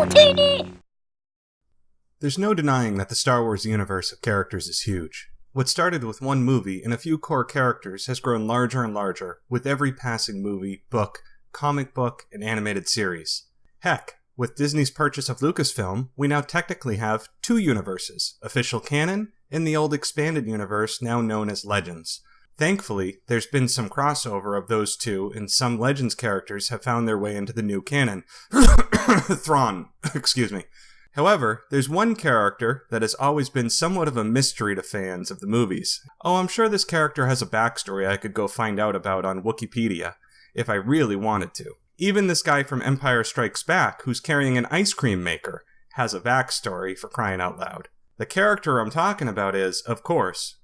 teeny! There's no denying that the Star Wars universe of characters is huge. What started with one movie and a few core characters has grown larger and larger with every passing movie, book, comic book, and animated series. Heck, with Disney's purchase of Lucasfilm, we now technically have two universes, official canon and the old expanded universe now known as Legends. Thankfully, there's been some crossover of those two, and some Legends characters have found their way into the new canon. Thrawn, excuse me. However, there's one character that has always been somewhat of a mystery to fans of the movies. Oh, I'm sure this character has a backstory I could go find out about on Wikipedia, if I really wanted to. Even this guy from Empire Strikes Back, who's carrying an ice cream maker, has a backstory, for crying out loud. The character I'm talking about is, of course,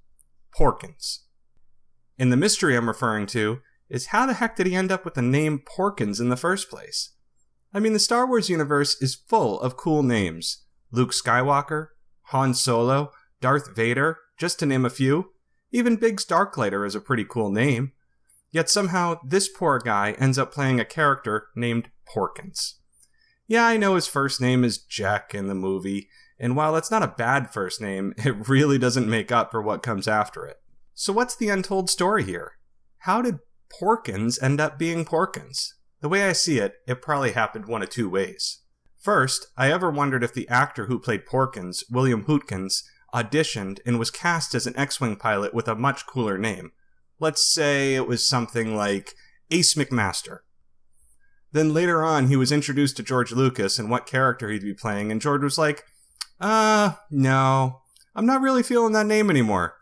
Porkins. And the mystery I'm referring to is how the heck did he end up with the name Porkins in the first place? I mean, the Star Wars universe is full of cool names. Luke Skywalker, Han Solo, Darth Vader, just to name a few. Even Biggs Darklighter is a pretty cool name. Yet somehow, this poor guy ends up playing a character named Porkins. Yeah, I know his first name is Jack in the movie, and while that's not a bad first name, it really doesn't make up for what comes after it. So what's the untold story here? How did Porkins end up being Porkins? The way I see it, it probably happened one of two ways. First, I ever wondered if the actor who played Porkins, William Hootkins, auditioned and was cast as an X-Wing pilot with a much cooler name. Let's say it was something like Ace McMaster. Then later on, he was introduced to George Lucas and what character he'd be playing, and George was like, no, I'm not really feeling that name anymore.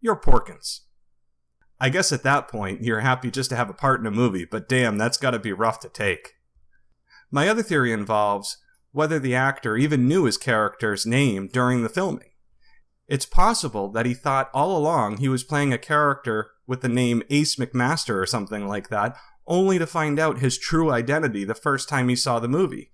You're Porkins. I guess at that point, you're happy just to have a part in a movie, but damn, that's gotta be rough to take. My other theory involves whether the actor even knew his character's name during the filming. It's possible that he thought all along he was playing a character with the name Ace McMaster or something like that, only to find out his true identity the first time he saw the movie.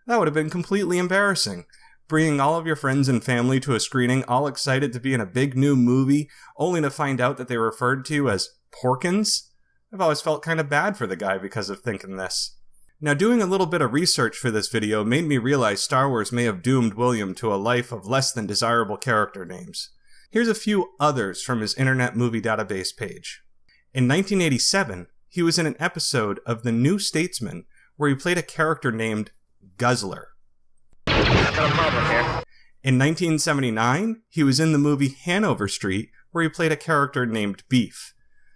That would have been completely embarrassing. Bringing all of your friends and family to a screening, all excited to be in a big new movie, only to find out that they were referred to as Porkins? I've always felt kind of bad for the guy because of thinking this. Now, doing a little bit of research for this video made me realize Star Wars may have doomed William to a life of less than desirable character names. Here's a few others from his Internet Movie Database page. In 1987, he was in an episode of The New Statesman where he played a character named Guzzler. In 1979, he was in the movie Hanover Street, where he played a character named Beef.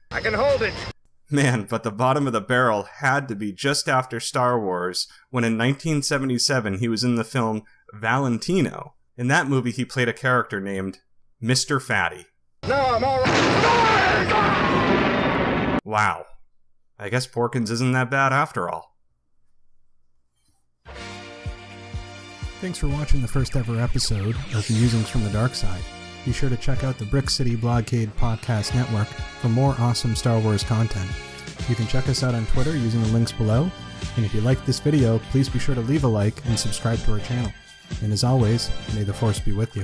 I can hold it! Man, but the bottom of the barrel had to be just after Star Wars, when in 1977 he was in the film Valentino. In that movie, he played a character named Mr. Fatty. No, I'm alright! Wow. I guess Porkins isn't that bad after all. Thanks for watching the first ever episode of Musings from the Darkside. Be sure to check out the Brick City Blockade Podcast Network for more awesome Star Wars content. You can check us out on Twitter using the links below, and if you liked this video, please be sure to leave a like and subscribe to our channel. And as always, may the Force be with you.